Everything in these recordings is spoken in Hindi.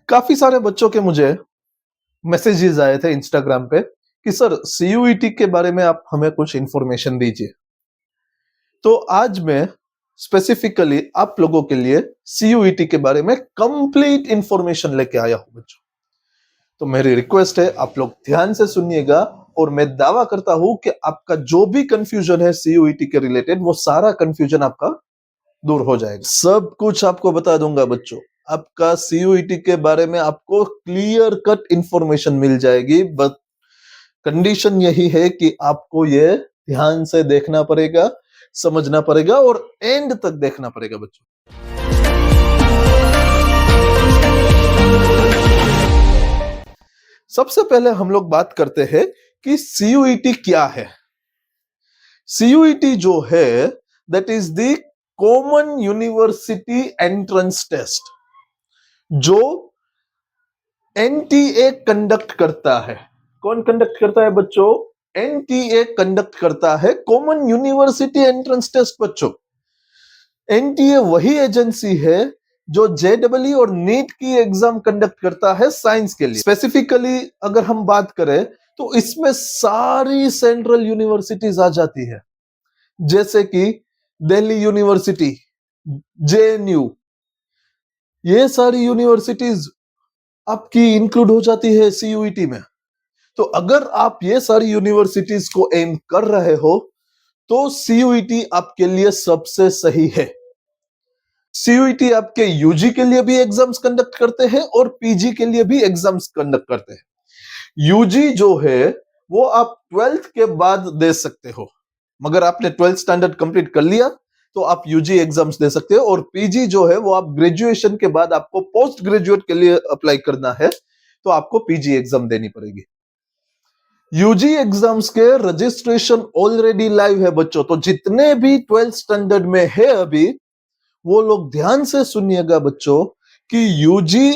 काफी सारे बच्चों के मुझे मैसेजेस आए थे इंस्टाग्राम पे कि सर सीयूईटी के बारे में आप हमें कुछ इंफॉर्मेशन दीजिए। तो आज मैं स्पेसिफिकली आप लोगों के लिए सीयूईटी के बारे में कंप्लीट इंफॉर्मेशन लेके आया हूं बच्चों। तो मेरी रिक्वेस्ट है आप लोग ध्यान से सुनिएगा और मैं दावा करता हूं कि आपका जो भी कंफ्यूजन है सीयूईटी के रिलेटेड वो सारा कंफ्यूजन आपका दूर हो जाएगा। सब कुछ आपको बता दूंगा बच्चों। आपका सीयूईटी के बारे में आपको क्लियर कट इंफॉर्मेशन मिल जाएगी, बट कंडीशन यही है कि आपको ये ध्यान से देखना पड़ेगा, समझना पड़ेगा और एंड तक देखना पड़ेगा बच्चों। सबसे पहले हम लोग बात करते हैं कि सीयूईटी क्या है। सीयूईटी जो है that is the common university entrance test जो एनटीए कंडक्ट करता है। कौन कंडक्ट करता है बच्चों? एनटीए कंडक्ट करता है कॉमन यूनिवर्सिटी एंट्रेंस टेस्ट बच्चों। एनटीए वही एजेंसी है जो जेडब्ल्यू और नीट की एग्जाम कंडक्ट करता है साइंस के लिए। स्पेसिफिकली अगर हम बात करें तो इसमें सारी सेंट्रल यूनिवर्सिटीज आ जाती है, जैसे कि दिल्ली यूनिवर्सिटी, जेएनयू, ये सारी यूनिवर्सिटीज आपकी इंक्लूड हो जाती है सीयूईटी में। तो अगर आप ये सारी यूनिवर्सिटीज को एम कर रहे हो तो सीयूईटी आपके लिए सबसे सही है। सीयूईटी आपके यूजी के लिए भी एग्जाम्स कंडक्ट करते हैं और पीजी के लिए भी एग्जाम्स कंडक्ट करते हैं। यूजी जो है वो आप 12th के बाद दे सकते हो, मगर आपने 12th स्टैंडर्ड कंप्लीट कर लिया तो आप यूजी एग्जाम्स दे सकते हो। और पीजी जो है वो आप ग्रेजुएशन के बाद आपको पोस्ट ग्रेजुएट के लिए अप्लाई करना है तो आपको पीजी एग्जाम देनी पड़ेगी। यूजी एग्जाम्स के रजिस्ट्रेशन ऑलरेडी लाइव है बच्चों। तो जितने भी 12th स्टैंडर्ड में है अभी, वो लोग ध्यान से सुनिएगा बच्चों कि यूजी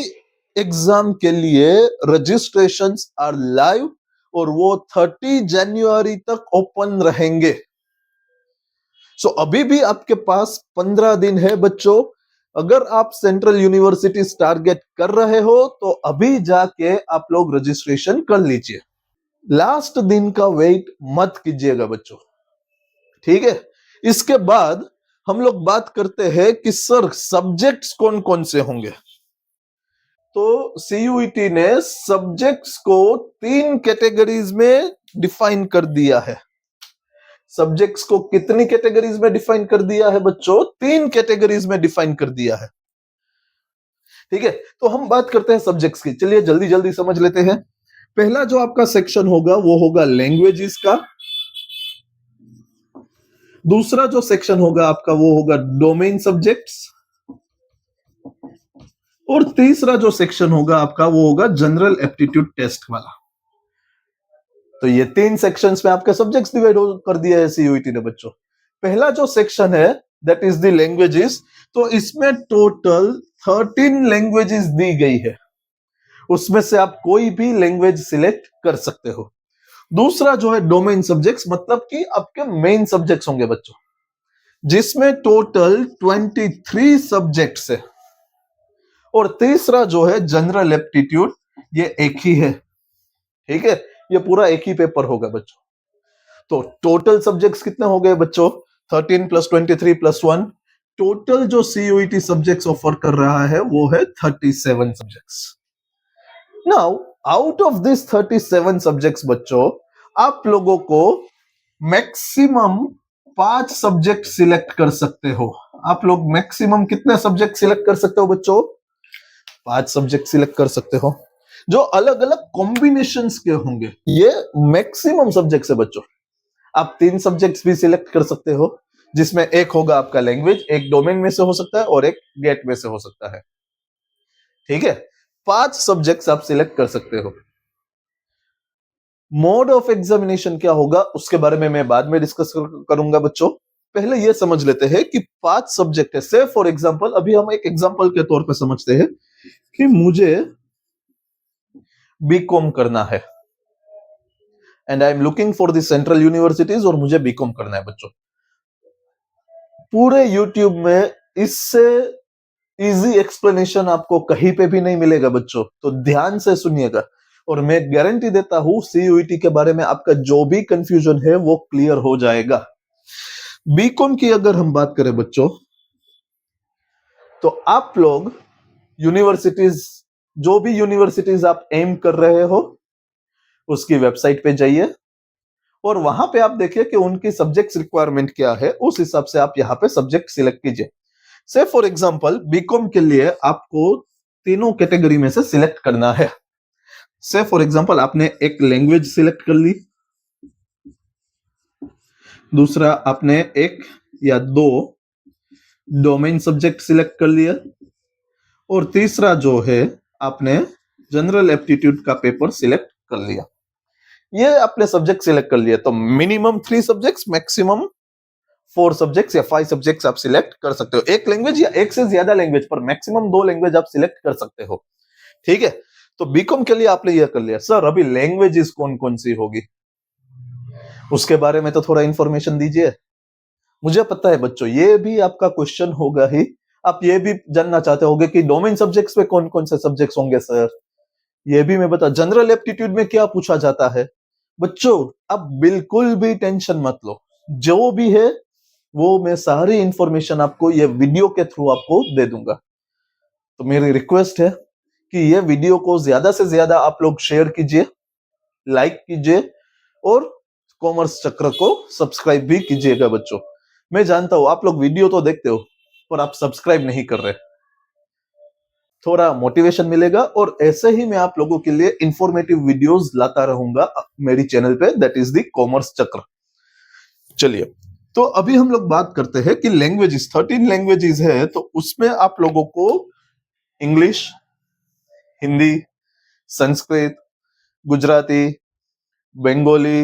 एग्जाम के लिए रजिस्ट्रेशंस आर लाइव और वो 30 जनवरी तक ओपन रहेंगे। सो अभी भी आपके पास 15 दिन है बच्चों। अगर आप सेंट्रल यूनिवर्सिटी टारगेट कर रहे हो तो अभी जाके आप लोग रजिस्ट्रेशन कर लीजिए। लास्ट दिन का वेट मत कीजिएगा बच्चों, ठीक है। इसके बाद हम लोग बात करते हैं कि सर सब्जेक्ट्स कौन कौन से होंगे। तो सीयूईटी ने सब्जेक्ट्स को 3 कैटेगरीज में डिफाइन कर दिया है। सब्जेक्ट्स को कितनी कैटेगरीज में डिफाइन कर दिया है बच्चों? 3 कैटेगरीज में डिफाइन कर दिया है, ठीक है। तो हम बात करते हैं सब्जेक्ट्स की, चलिए जल्दी जल्दी समझ लेते हैं। पहला जो आपका सेक्शन होगा वो होगा लैंग्वेजेस का। दूसरा जो सेक्शन होगा आपका वो होगा डोमेन सब्जेक्ट्स। और तीसरा जो सेक्शन होगा आपका वो होगा जनरल एप्टीट्यूड टेस्ट वाला। तो ये 3 सेक्शंस में आपके सब्जेक्ट्स डिवाइड कर दिया है सीयूईटी ने बच्चों। पहला जो सेक्शन है दैट इज द लैंग्वेजेस। तो इसमें टोटल 13 लैंग्वेजेस दी गई है, उसमें से आप कोई भी लैंग्वेज सिलेक्ट कर सकते हो। दूसरा जो है डोमेन सब्जेक्ट्स, मतलब कि आपके मेन सब्जेक्ट्स होंगे बच्चों, जिसमें टोटल 23 सब्जेक्ट्स है। और तीसरा जो है जनरल एप्टीट्यूड, ये एक ही है, ठीक है। ये पूरा एक ही पेपर होगा बच्चों। तो टोटल सब्जेक्ट्स कितने हो गए बच्चों? 13 प्लस 23 प्लस 1। टोटल जो सीयूईटी सब्जेक्ट्स ऑफर कर रहा है वो है 37 subjects. Now out of this 37 subjects बच्चों, आप लोगों को मैक्सिमम 5 सब्जेक्ट सिलेक्ट कर सकते हो। आप लोग मैक्सिमम कितने सब्जेक्ट सिलेक्ट कर सकते हो बच्चों? 5 सब्जेक्ट सिलेक्ट कर सकते हो, जो अलग अलग कॉम्बिनेशंस के होंगे। ये मैक्सिमम सब्जेक्ट्स है बच्चों। आप 3 सब्जेक्ट्स भी सिलेक्ट कर सकते हो, जिसमें एक होगा आपका लैंग्वेज, एक डोमेन में से हो सकता है और एक गेट में से हो सकता है, ठीक है। 5 सब्जेक्ट्स आप सिलेक्ट कर सकते हो। मोड ऑफ एग्जामिनेशन क्या होगा उसके बारे में मैं बाद में डिस्कस करूंगा बच्चों। पहले यह समझ लेते हैं कि 5 सब्जेक्ट है। से फॉर एग्जांपल, अभी हम एक एग्जांपल के तौर पे समझते हैं कि मुझे बीकॉम करना है and I am looking for the central universities, और मुझे बीकॉम करना है बच्चों। पूरे यूट्यूब में इससे इजी एक्सप्लेनेशन आपको कहीं पे भी नहीं मिलेगा बच्चों, तो ध्यान से सुनिएगा और मैं गारंटी देता हूं सीयूईटी के बारे में आपका जो भी कंफ्यूजन है वो क्लियर हो जाएगा। बीकॉम की अगर हम बात करें बच्चों, तो आप लोग यूनिवर्सिटीज, जो भी यूनिवर्सिटीज आप एम कर रहे हो उसकी वेबसाइट पे जाइए और वहां पे आप देखिए कि उनकी सब्जेक्ट रिक्वायरमेंट क्या है, उस हिसाब से आप यहाँ पे सब्जेक्ट सिलेक्ट कीजिए। से फॉर एग्जांपल बीकॉम के लिए आपको तीनों कैटेगरी में से सिलेक्ट करना है। से फॉर एग्जांपल आपने एक लैंग्वेज सिलेक्ट कर ली, दूसरा आपने एक या दो डोमेन सब्जेक्ट सिलेक्ट कर लिया और तीसरा जो है आपने जनरल एप्टीट्यूड का पेपर सिलेक्ट कर लिया। ये आपने सब्जेक्ट सिलेक्ट कर लिया, तो मिनिमम 3 सब्जेक्ट्स, मैक्सिमम 4 सब्जेक्ट्स या 5 सब्जेक्ट्स आप सिलेक्ट कर सकते हो। एक लैंग्वेज या एक से ज्यादा लैंग्वेज, पर मैक्सिमम 2 लैंग्वेज आप सिलेक्ट कर सकते हो। ठीक है, तो बीकॉम के लिए आपने यह कर लिया। सर अभी लैंग्वेजेस कौन कौन सी होगी, उसके बारे में तो थोड़ा इंफॉर्मेशन दीजिए। मुझे पता है बच्चों ये भी आपका क्वेश्चन होगा ही, आप ये भी जानना चाहते होगे कि डोमेन सब्जेक्ट्स में कौन कौन से सब्जेक्ट्स होंगे सर, ये भी मैं बता। जनरल एप्टीट्यूड में क्या पूछा जाता है बच्चों, अब बिल्कुल भी टेंशन मत लो, जो भी है वो मैं सारी इंफॉर्मेशन आपको ये वीडियो के थ्रू आपको दे दूंगा। तो मेरी रिक्वेस्ट है कि ये वीडियो को ज्यादा से ज्यादा आप लोग शेयर कीजिए, लाइक कीजिए और कॉमर्स चक्र को सब्सक्राइब भी कीजिएगा बच्चों। मैं जानता हूं आप लोग वीडियो तो देखते हो पर आप सब्सक्राइब नहीं कर रहे, थोड़ा मोटिवेशन मिलेगा और ऐसे ही मैं आप लोगों के लिए इंफॉर्मेटिव वीडियोस लाता रहूंगा मेरी चैनल पे, दैट इज द कॉमर्स चक्र। चलिए, तो अभी हम लोग बात करते हैं कि लैंग्वेजेस, 13 लैंग्वेजेस है, तो उसमें आप लोगों को इंग्लिश, हिंदी, संस्कृत, गुजराती, बंगाली,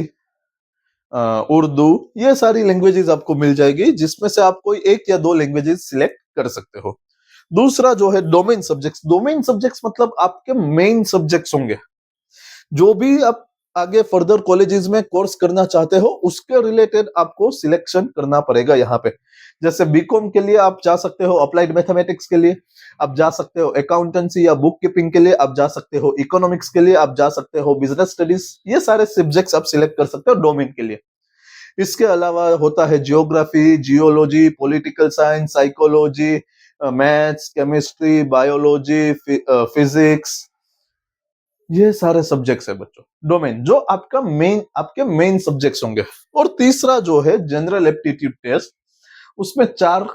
उर्दू, ये सारी लैंग्वेजेस आपको मिल जाएगी, जिसमें से आप कोई एक या दो लैंग्वेजेस सिलेक्ट कर सकते हो। दूसरा जो है डोमेन सब्जेक्ट्स। डोमेन सब्जेक्ट्स मतलब आपके मेन सब्जेक्ट्स होंगे, जो भी आप आगे फर्दर कॉलेजेस में कोर्स करना चाहते हो उसके रिलेटेड आपको सिलेक्शन करना पड़ेगा यहाँ पे। जैसे बीकॉम के लिए आप जा सकते हो अप्लाइड मैथमेटिक्स के लिए, आप जा सकते हो अकाउंटेंसी या बुक कीपिंग के लिए, आप जा सकते हो इकोनॉमिक्स के लिए, आप जा सकते हो बिजनेस स्टडीज, ये सारे सब्जेक्ट्स आप सिलेक्ट कर सकते हो डोमेन के लिए। इसके अलावा होता है geography, geology, political science, psychology, maths, chemistry, biology, physics, ये सारे सब्जेक्ट्स है बच्चों डोमेन, जो आपका मेन, आपके मेन सब्जेक्ट्स होंगे। और तीसरा जो है जनरल एप्टीट्यूड टेस्ट, उसमें 4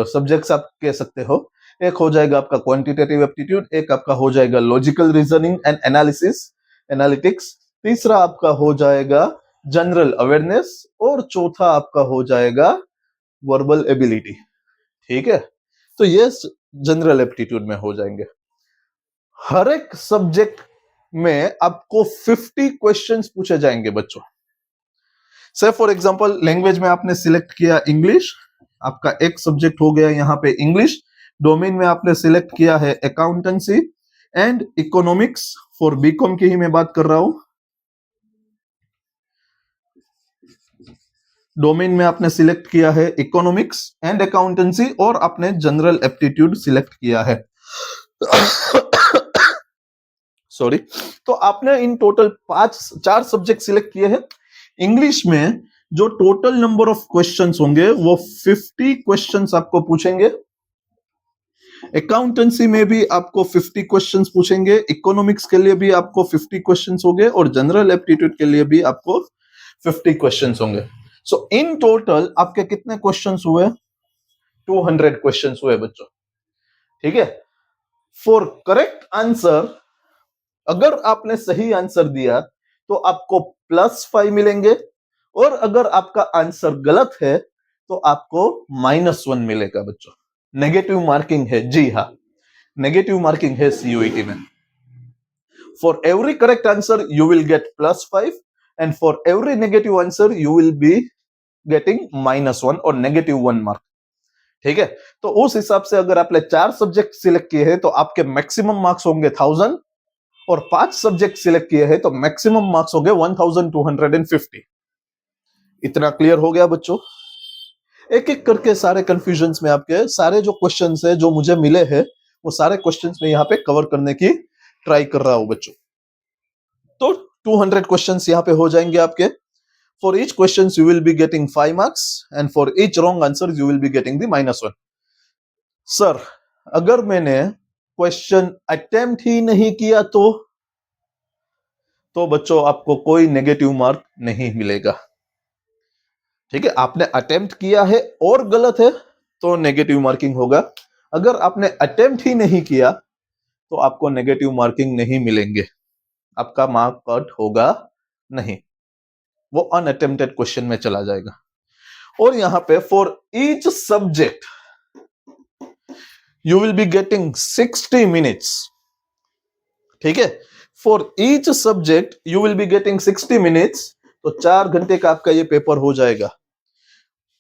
सब्जेक्ट्स आप कह सकते हो। एक हो जाएगा आपका क्वांटिटेटिव एप्टीट्यूड, एक आपका हो जाएगा logical reasoning and analysis analytics, तीसरा आपका हो जाएगा जनरल अवेयरनेस और चौथा आपका हो जाएगा वर्बल एबिलिटी। ठीक है, तो ये जनरल एप्टीट्यूड में हो जाएंगे। हर एक सब्जेक्ट में आपको 50 क्वेश्चंस पूछे जाएंगे बच्चों। से फॉर एग्जांपल लैंग्वेज में आपने सिलेक्ट किया इंग्लिश, आपका एक सब्जेक्ट हो गया यहाँ पे इंग्लिश। डोमेन में आपने सिलेक्ट किया है accountancy and economics, for BCom की ही मैं बात कर रहा हूं। डोमेन में आपने सिलेक्ट किया है इकोनॉमिक्स एंड अकाउंटेंसी और आपने जनरल एप्टीट्यूड सिलेक्ट किया है। सॉरी, तो आपने इन टोटल 4 सब्जेक्ट सिलेक्ट किए हैं। इंग्लिश में जो टोटल नंबर ऑफ क्वेश्चंस होंगे वो 50 क्वेश्चंस आपको पूछेंगे। अकाउंटेंसी में भी आपको 50 क्वेश्चंस पूछेंगे, इकोनॉमिक्स के लिए भी आपको 50 क्वेश्चंस होंगे और जनरल एप्टीट्यूड के लिए भी आपको 50 क्वेश्चंस होंगे। सो इन टोटल आपके कितने क्वेश्चंस हुए? 200 क्वेश्चंस हुए बच्चों। ठीक है, फॉर करेक्ट आंसर, अगर आपने सही आंसर दिया तो आपको +5 मिलेंगे और अगर आपका आंसर गलत है तो आपको -1 मिलेगा बच्चों। नेगेटिव मार्किंग है, जी हाँ, नेगेटिव मार्किंग है सीयूईटी में। For every correct answer you will get +5 and for every negative answer you will be getting -1 और -1 मार्क। ठीक है, तो उस हिसाब से अगर आपने 4 सब्जेक्ट सिलेक्ट किए हैं तो आपके मैक्सिमम मार्क्स होंगे 1000 और 5 सब्जेक्ट सिलेक्ट किए हैं तो मैक्सिमम मार्क्स हो गए 1250। इतना क्लियर हो गया बच्चों? एक एक करके सारे कंफ्यूजन्स में आपके सारे जो क्वेश्चंस है जो मुझे मिले हैं वो सारे क्वेश्चंस में यहाँ पे कवर करने की ट्राई कर रहा हूं बच्चों। तो 200 क्वेश्चंस यहाँ पे हो जाएंगे आपके। For each question you will be getting 5 marks and for each wrong answer you will be getting the -1। Sir अगर मैंने क्वेश्चन अटेम्प्ट ही नहीं किया तो बच्चों आपको कोई नेगेटिव मार्क नहीं मिलेगा। ठीक है, आपने अटेम्प्ट किया है और गलत है तो नेगेटिव मार्किंग होगा। अगर आपने अटेम्प्ट ही नहीं किया तो आपको नेगेटिव मार्किंग नहीं मिलेंगे, आपका मार्क कट होगा नहीं, वो अनअटेम्प्टेड क्वेश्चन में चला जाएगा। और यहां पे for each subject you will be getting 60 minutes. ठीक है, for each subject you will be getting 60 minutes, तो 4 घंटे का आपका ये पेपर हो जाएगा।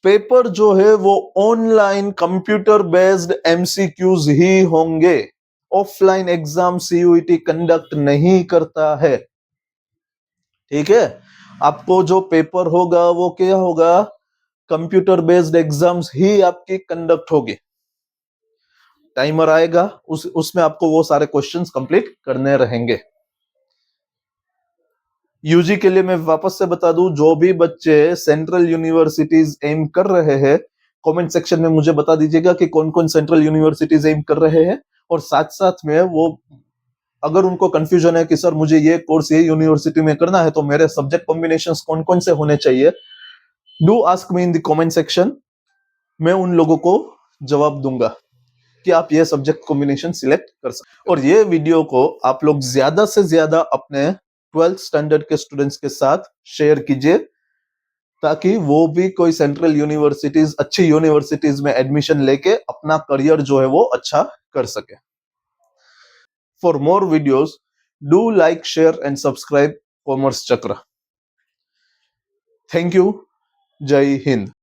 पेपर जो है वो ऑनलाइन कंप्यूटर बेस्ड एमसीक्यूज ही होंगे, ऑफलाइन एग्जाम सीयूईटी कंडक्ट नहीं करता है। ठीक है, आपको जो पेपर होगा वो क्या होगा, कंप्यूटर बेस्ड एग्जाम्स ही आपकी कंडक्ट होगी। टाइमर आएगा, उसमें आपको वो सारे क्वेश्चंस कंप्लीट करने रहेंगे। यूजी के लिए मैं वापस से बता दूं, जो भी बच्चे सेंट्रल यूनिवर्सिटीज एम कर रहे हैं कमेंट सेक्शन में मुझे बता दीजिएगा कि कौन कौन सेंट्रल यूनिवर्सिटीज एम कर रहे हैं। और साथ साथ में वो अगर उनको कंफ्यूजन है कि सर मुझे ये कोर्स ये यूनिवर्सिटी में करना है तो मेरे सब्जेक्ट कॉम्बिनेशंस कौन कौन से होने चाहिए, do ask me in the comment section. मैं उन लोगों को जवाब दूंगा कि आप ये सब्जेक्ट कॉम्बिनेशन सिलेक्ट कर सकते। और ये वीडियो को आप लोग ज्यादा से ज्यादा अपने 12th स्टैंडर्ड के स्टूडेंट्स के साथ शेयर कीजिए ताकि वो भी कोई सेंट्रल यूनिवर्सिटीज, अच्छी यूनिवर्सिटीज में एडमिशन लेके अपना करियर जो है वो अच्छा कर सके। For more videos do like, share and subscribe commerce Chakra. Thank you. जय हिंद।